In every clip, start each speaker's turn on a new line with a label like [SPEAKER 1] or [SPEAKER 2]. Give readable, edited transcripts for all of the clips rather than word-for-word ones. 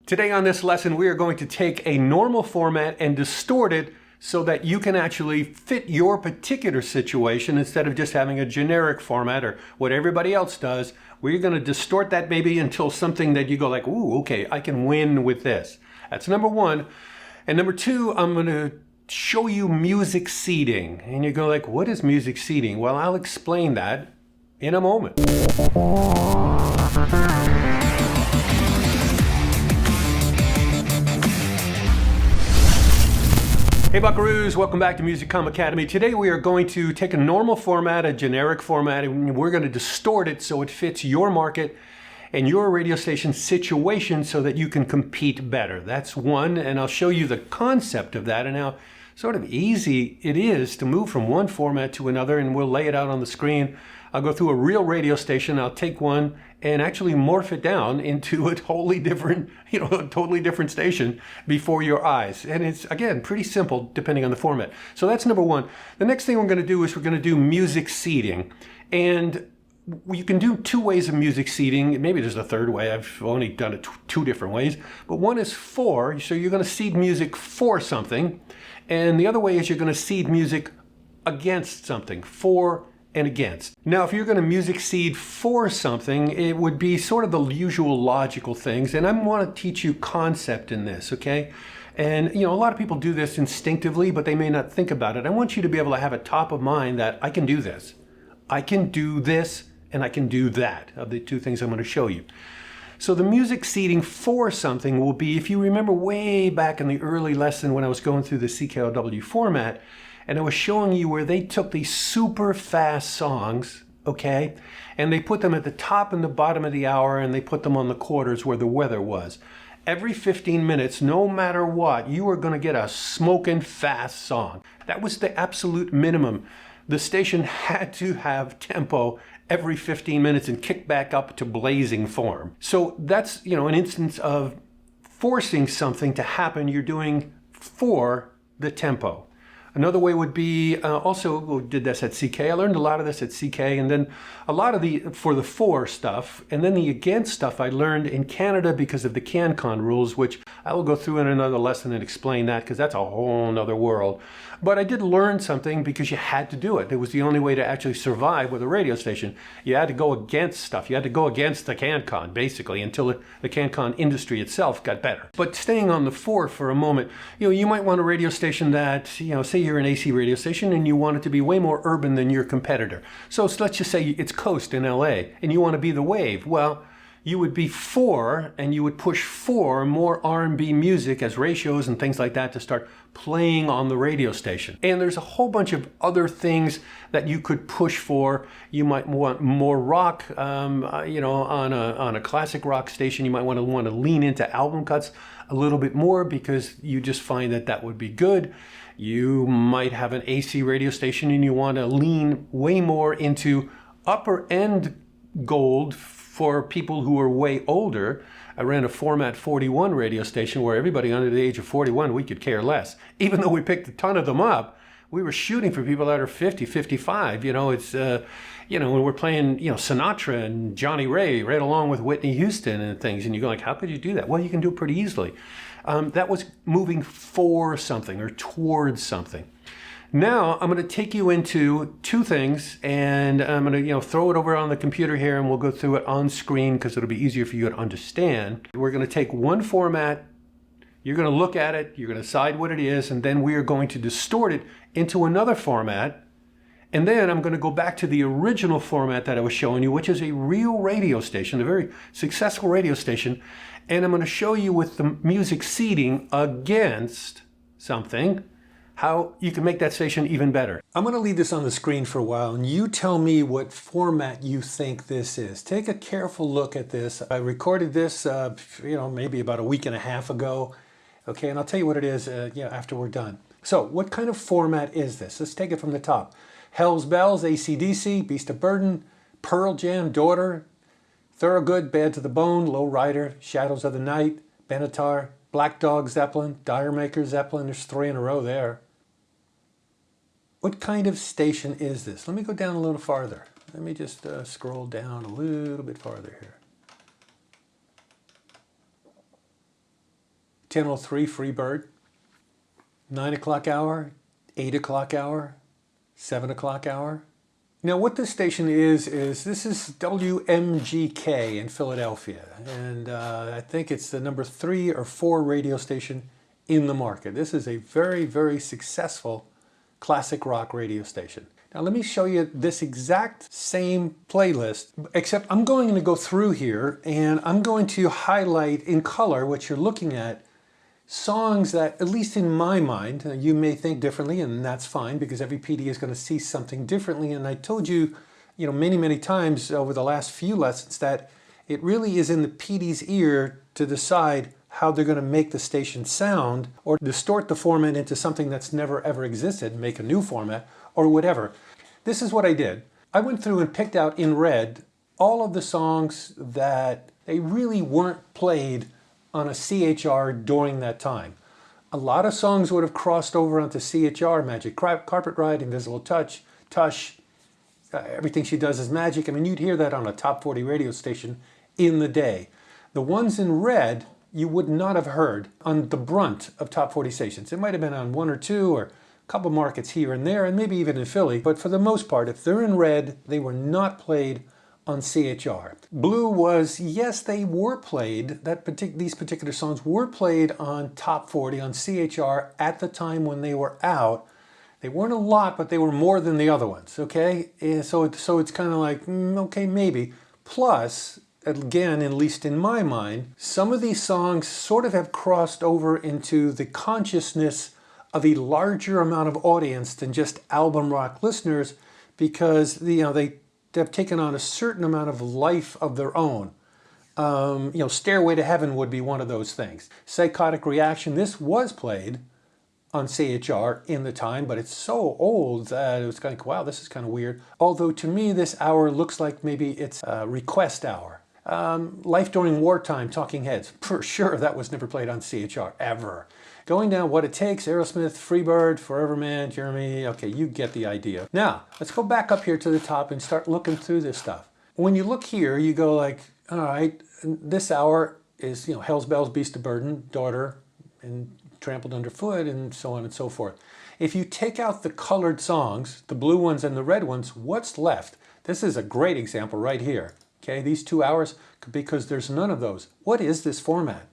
[SPEAKER 1] Today on this lesson, we are going to take a normal format and distort it so that you can actually fit your particular situation instead of just having a generic format or what everybody else does. We're going to distort that maybe until something that you go like, ooh, okay, I can win with this. That's number one. And number two, I'm going to show you music seeding. And you go like, what is music seeding? Well, I'll explain that in a moment. Hey Buckaroos, welcome back to Music.com Academy. Today we are going to take a normal format, a generic format, and we're going to distort it so it fits your market and your radio station situation so that you can compete better. That's one, and I'll show you the concept of that and how sort of easy it is to move from one format to another, and we'll lay it out on the screen. I'll go through a real radio station, I'll take one and actually morph it down into a totally different, a totally different station before your eyes. And it's, again, pretty simple depending on the format. So that's number one. The next thing we're going to do is we're going to do music seeding. And you can do two ways of music seeding. Maybe there's a third way. I've only done it two different ways. But one is for, so you're going to seed music for something. And the other way is you're going to seed music against something, for and against. Now, if you're going to music seed for something, it would be sort of the usual logical things. And I want to teach you concept in this, okay? And, a lot of people do this instinctively, but they may not think about it. I want you to be able to have it top of mind that I can do this. I can do this, and I can do that, of the two things I'm going to show you. So the music seeding for something will be, if you remember way back in the early lesson when I was going through the CKLW format, and I was showing you where they took these super fast songs, okay, and they put them at the top and the bottom of the hour, and they put them on the quarters where the weather was. Every 15 minutes, no matter what, you were going to get a smoking fast song. That was the absolute minimum. The station had to have tempo every 15 minutes and kick back up to blazing form. So that's, an instance of forcing something to happen. You're doing for the tempo. Another way would be also, we did this at CK. I learned a lot of this at CK, and then a lot of the for stuff, and then the against stuff I learned in Canada because of the CanCon rules, which I will go through in another lesson and explain that because that's a whole nother world. But I did learn something because you had to do it. It was the only way to actually survive with a radio station. You had to go against stuff. You had to go against the CanCon, basically, until the CanCon industry itself got better. But staying on the for a moment, you might want a radio station that, say you're an AC radio station and you want it to be way more urban than your competitor. So let's just say it's Coast in LA and you want to be the wave. Well, you would be for, and you would push for more R&B music as ratios and things like that to start playing on the radio station. And there's a whole bunch of other things that you could push for. You might want more rock, on a classic rock station. You might want to lean into album cuts a little bit more because you just find that would be good. You might have an AC radio station and you want to lean way more into upper end gold for people who are way older. I ran a Format 41 radio station where everybody under the age of 41, we could care less. Even though we picked a ton of them up, we were shooting for people that are 50, 55. It's, when we're playing, Sinatra and Johnny Ray right along with Whitney Houston and things. And you go like, how could you do that? Well, you can do it pretty easily. That was moving for something or towards something. Now I'm going to take you into two things, and I'm going to throw it over on the computer here, and we'll go through it on screen because it'll be easier for you to understand. We're going to take one format, you're going to look at it, you're going to decide what it is, and then we are going to distort it into another format. And then I'm going to go back to the original format that I was showing you, which is a real radio station, a very successful radio station. And I'm going to show you with the music seeding against something, how you can make that station even better. I'm going to leave this on the screen for a while, and you tell me what format you think this is. Take a careful look at this. I recorded this, maybe about a week and a half ago. Okay, and I'll tell you what it is after we're done. So what kind of format is this? Let's take it from the top. Hell's Bells, AC/DC, Beast of Burden, Pearl Jam, Daughter, Thorogood, Bad to the Bone, Low Rider, Shadows of the Night, Benatar, Black Dog, Zeppelin, Dire Maker, Zeppelin. There's three in a row there. What kind of station is this? Let me go down a little farther. Let me just scroll down a little bit farther here. 10:03 Freebird, 9 o'clock hour, 8 o'clock hour, 7 o'clock hour. Now what this station is this is WMGK in Philadelphia, and I think it's the number 3 or 4 radio station in the market. This is a very, very successful classic rock radio station. Now let me show you this exact same playlist, except I'm going to go through here and I'm going to highlight in color what you're looking at, songs that, at least in my mind, you may think differently, and that's fine because every PD is going to see something differently. And I told you, many, many times over the last few lessons that it really is in the PD's ear to decide how they're going to make the station sound or distort the format into something that's never ever existed, make a new format or whatever. This is what I did. I went through and picked out in red all of the songs that they really weren't played on a CHR during that time. A lot of songs would have crossed over onto CHR, Magic Carpet Ride, Invisible Touch, Tush, Everything She Does Is Magic. I mean, you'd hear that on a top 40 radio station in the day. The ones in red, you would not have heard on the brunt of top 40 stations. It might have been on 1 or 2 or a couple markets here and there, and maybe even in Philly. But for the most part, if they're in red, they were not played on CHR. Blue was, yes, they were played, these particular songs were played on top 40 on CHR at the time when they were out. They weren't a lot, but they were more than the other ones, okay? And so it's kind of like, okay, maybe. Plus, again, at least in my mind, some of these songs sort of have crossed over into the consciousness of a larger amount of audience than just album rock listeners, because they've taken on a certain amount of life of their own. Stairway to Heaven would be one of those things. Psychotic Reaction, this was played on CHR in the time, but it's so old that it was kind of, wow, this is kind of weird. Although to me, this hour looks like maybe it's a request hour. Life During Wartime, Talking Heads, for sure that was never played on CHR, ever. Going down, What It Takes, Aerosmith, Freebird, Forever Man, Jeremy, okay, you get the idea. Now, let's go back up here to the top and start looking through this stuff. When you look here, you go like, all right, this hour is, Hell's Bells, Beast of Burden, Daughter, and Trampled Underfoot, and so on and so forth. If you take out the colored songs, the blue ones and the red ones, what's left? This is a great example right here. Okay, these 2 hours, because there's none of those. What is this format?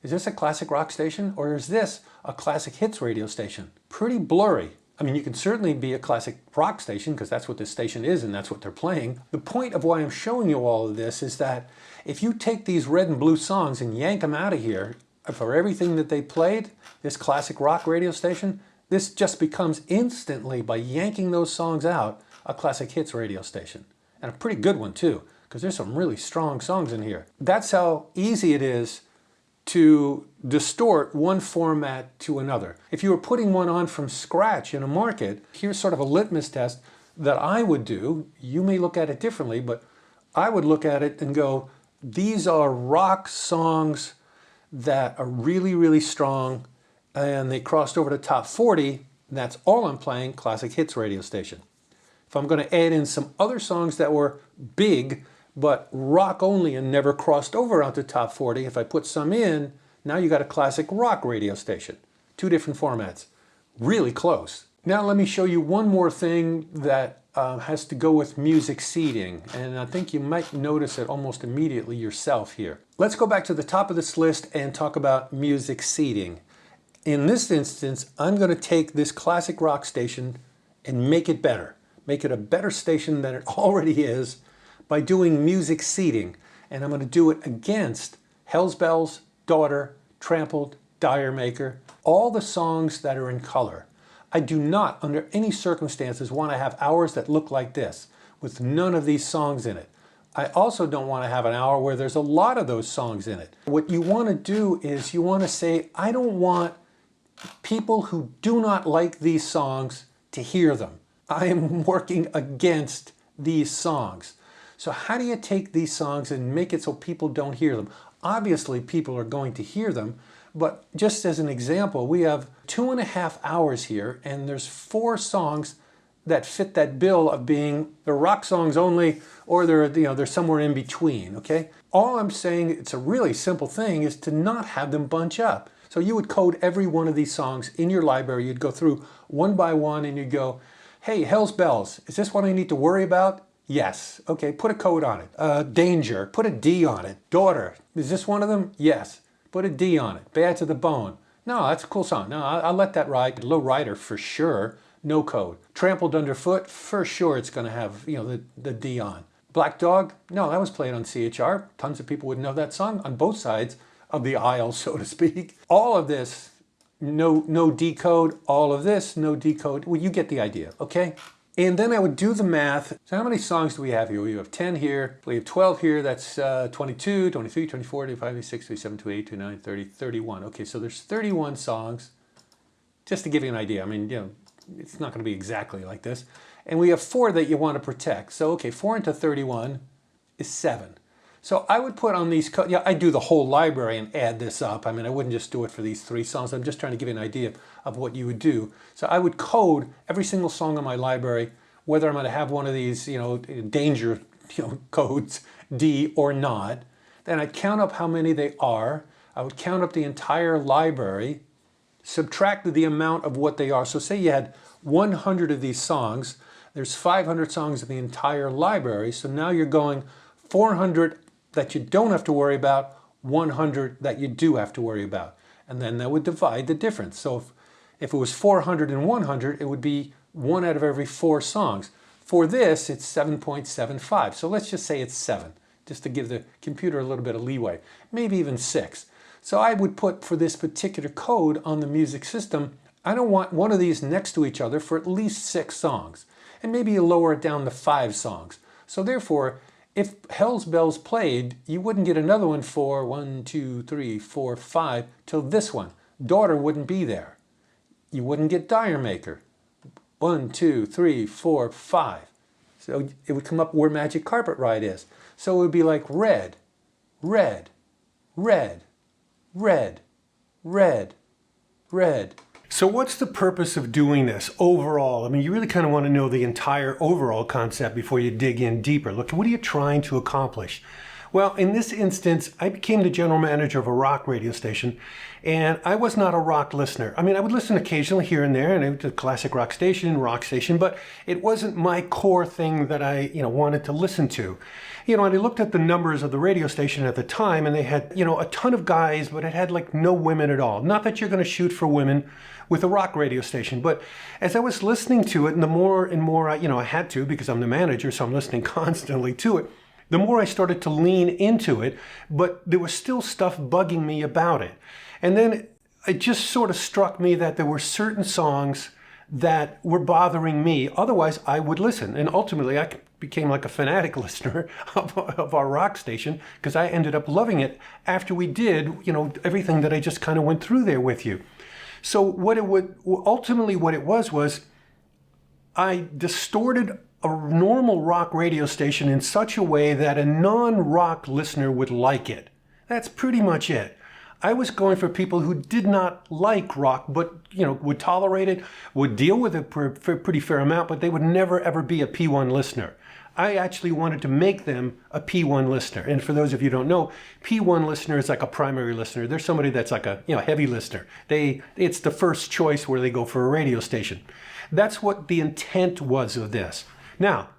[SPEAKER 1] Is this a classic rock station, or is this a classic hits radio station? Pretty blurry. I mean, you can certainly be a classic rock station because that's what this station is and that's what they're playing. The point of why I'm showing you all of this is that if you take these red and blue songs and yank them out of here for everything that they played, this classic rock radio station, this just becomes instantly, by yanking those songs out, a classic hits radio station. And a pretty good one too, because there's some really strong songs in here. That's how easy it is to distort one format to another. If you were putting one on from scratch in a market, here's sort of a litmus test that I would do. You may look at it differently, but I would look at it and go, these are rock songs that are really, really strong, and they crossed over to top 40. That's all I'm playing, classic hits radio station. If I'm going to add in some other songs that were big, but rock only and never crossed over onto top 40, if I put some in, now you got a classic rock radio station. 2 different formats. Really close. Now let me show you one more thing that has to go with music seating, and I think you might notice it almost immediately yourself here. Let's go back to the top of this list and talk about music seating. In this instance, I'm going to take this classic rock station and make it better. Make it a better station than it already is, by doing music seating, and I'm going to do it against Hell's Bells, Daughter, Trampled, Dire Maker, all the songs that are in color. I do not, under any circumstances, want to have hours that look like this, with none of these songs in it. I also don't want to have an hour where there's a lot of those songs in it. What you want to do is you want to say, I don't want people who do not like these songs to hear them. I am working against these songs. So how do you take these songs and make it so people don't hear them? Obviously, people are going to hear them, but just as an example, we have 2.5 hours here, and there's 4 songs that fit that bill of being the rock songs only, or they're somewhere in between, okay? All I'm saying, it's a really simple thing, is to not have them bunch up. So you would code every one of these songs in your library. You'd go through one by one and you'd go, hey, Hell's Bells, is this one I need to worry about? Yes. Okay, put a code on it. Danger, put a D on it. Daughter, is this one of them? Yes. Put a D on it. Bad to the Bone. No, that's a cool song. No, I'll let that ride. Low Rider, for sure. No code. Trampled Underfoot, for sure it's going to have, the D on. Black Dog, no, that was played on CHR. Tons of people would know that song on both sides of the aisle, so to speak. All of this, no decode. All of this, no decode. Well, you get the idea, okay? And then I would do the math. So how many songs do we have here? We have 10 here. We have 12 here. That's 22, 23, 24, 25, 26, 27, 28, 29, 30, 31. Okay, so there's 31 songs. Just to give you an idea. I mean, it's not going to be exactly like this. And we have 4 that you want to protect. So, okay, 4 into 31 is 7. So I would put on these, I do the whole library and add this up. I mean, I wouldn't just do it for these 3 songs. I'm just trying to give you an idea of what you would do. So I would code every single song on my library, whether I'm going to have one of these, danger, codes, D or not. Then I'd count up how many they are. I would count up the entire library, subtract the amount of what they are. So say you had 100 of these songs. There's 500 songs in the entire library. So now you're going 400 that you don't have to worry about, 100 that you do have to worry about. And then that would divide the difference. So if it was 400 and 100, it would be 1 out of every 4 songs. For this, it's 7.75. So let's just say it's 7, just to give the computer a little bit of leeway, maybe even 6. So I would put, for this particular code on the music system, I don't want one of these next to each other for at least 6 songs. And maybe you lower it down to 5 songs. So therefore, if Hell's Bells played, you wouldn't get another one for 1, 2, 3, 4, 5 till this one. Daughter wouldn't be there. You wouldn't get Dire Maker. 1, 2, 3, 4, 5. So it would come up where Magic Carpet Ride is. So it would be like red, red, red, red, red, red. So what's the purpose of doing this overall? I mean, you really kind of want to know the entire overall concept before you dig in deeper. Look, what are you trying to accomplish? Well, in this instance, I became the general manager of a rock radio station, and I was not a rock listener. I mean, I would listen occasionally here and there, and it was a classic rock station, but it wasn't my core thing that I, wanted to listen to. And I looked at the numbers of the radio station at the time, and they had, a ton of guys, but it had like no women at all. Not that you're going to shoot for women with a rock radio station, but as I was listening to it, and the more and more I had to, because I'm the manager, so I'm listening constantly to it, the more I started to lean into it, but there was still stuff bugging me about it. And then it just sort of struck me that there were certain songs that were bothering me. Otherwise, I would listen. And ultimately, I became like a fanatic listener of our rock station, because I ended up loving it after we did, everything that I just kind of went through there with you. So what it was I distorted a normal rock radio station in such a way that a non-rock listener would like it. That's pretty much it. I was going for people who did not like rock, but would tolerate it, would deal with it for a pretty fair amount, but they would never ever be a P1 listener. I actually wanted to make them a P1 listener. And for those of you who don't know, P1 listener is like a primary listener. They're somebody that's like a heavy listener. It's the first choice where they go for a radio station. That's what the intent was of this. Now,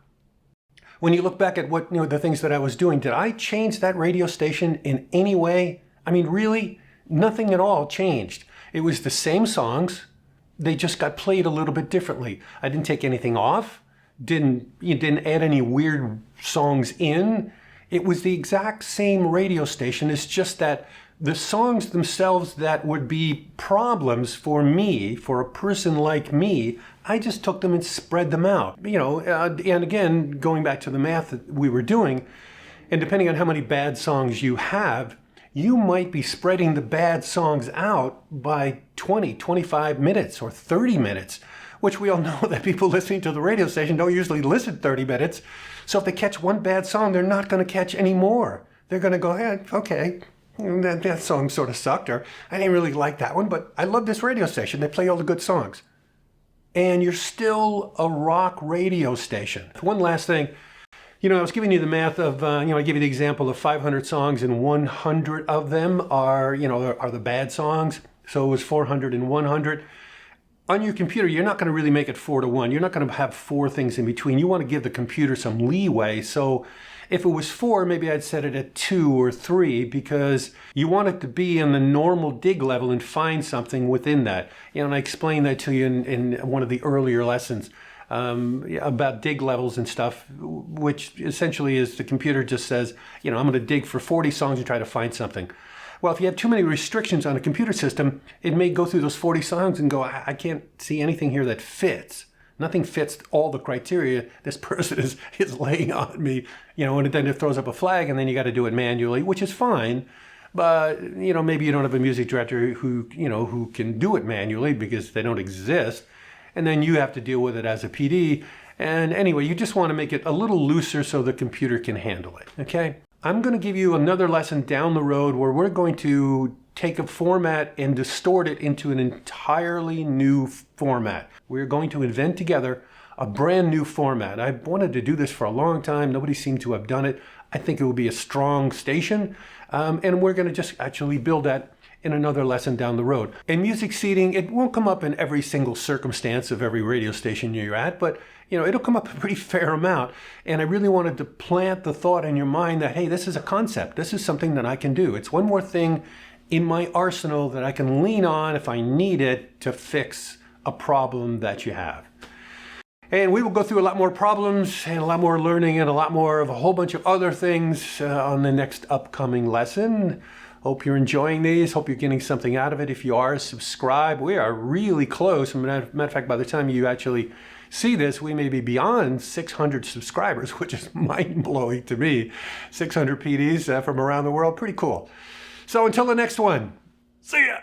[SPEAKER 1] when you look back at what the things that I was doing, did I change that radio station in any way? I mean, really, nothing at all changed. It was the same songs. They just got played a little bit differently. I didn't take anything off. Didn't add any weird songs in. It was the exact same radio station. It's just that the songs themselves that would be problems for me, for a person like me, I just took them and spread them out. And again, going back to the math that we were doing, and depending on how many bad songs you have, you might be spreading the bad songs out by 20, 25 minutes or 30 minutes, which we all know that people listening to the radio station don't usually listen 30 minutes. So if they catch one bad song, they're not going to catch any more. They're going to go, okay, that song sort of sucked, or I didn't really like that one, but I love this radio station. They play all the good songs. and you're still a rock radio station. One last thing. I was giving you the math of, I give you the example of 500 songs and 100 of them are the bad songs. So it was 400 and 100. On your computer, you're not going to really make it 4-to-1. You're not going to have 4 things in between. You want to give the computer some leeway. So if it was 4, maybe I'd set it at 2 or 3 because you want it to be in the normal dig level and find something within that. And I explained that to you in one of the earlier lessons. About dig levels and stuff, which essentially is the computer just says, I'm going to dig for 40 songs and try to find something. Well, if you have too many restrictions on a computer system, it may go through those 40 songs and go, I can't see anything here that fits. Nothing fits all the criteria this person is laying on me, and then it throws up a flag and then you got to do it manually, which is fine. But, maybe you don't have a music director who can do it manually because they don't exist. And then you have to deal with it as a PD. And anyway, you just want to make it a little looser so the computer can handle it, okay? I'm going to give you another lesson down the road where we're going to take a format and distort it into an entirely new format. We're going to invent together a brand new format. I've wanted to do this for a long time. Nobody seemed to have done it. I think it will be a strong station. And we're going to just actually build that in another lesson down the road. In music seeding, it won't come up in every single circumstance of every radio station you're at, but it'll come up a pretty fair amount. And I really wanted to plant the thought in your mind that, hey, this is a concept. This is something that I can do. It's one more thing in my arsenal that I can lean on if I need it to fix a problem that you have. And we will go through a lot more problems and a lot more learning and a lot more of a whole bunch of other things on the next upcoming lesson. Hope you're enjoying these. Hope you're getting something out of it. If you are, subscribe. We are really close. As a matter of fact, by the time you actually see this, we may be beyond 600 subscribers, which is mind-blowing to me. 600 PDs from around the world. Pretty cool. So until the next one, see ya.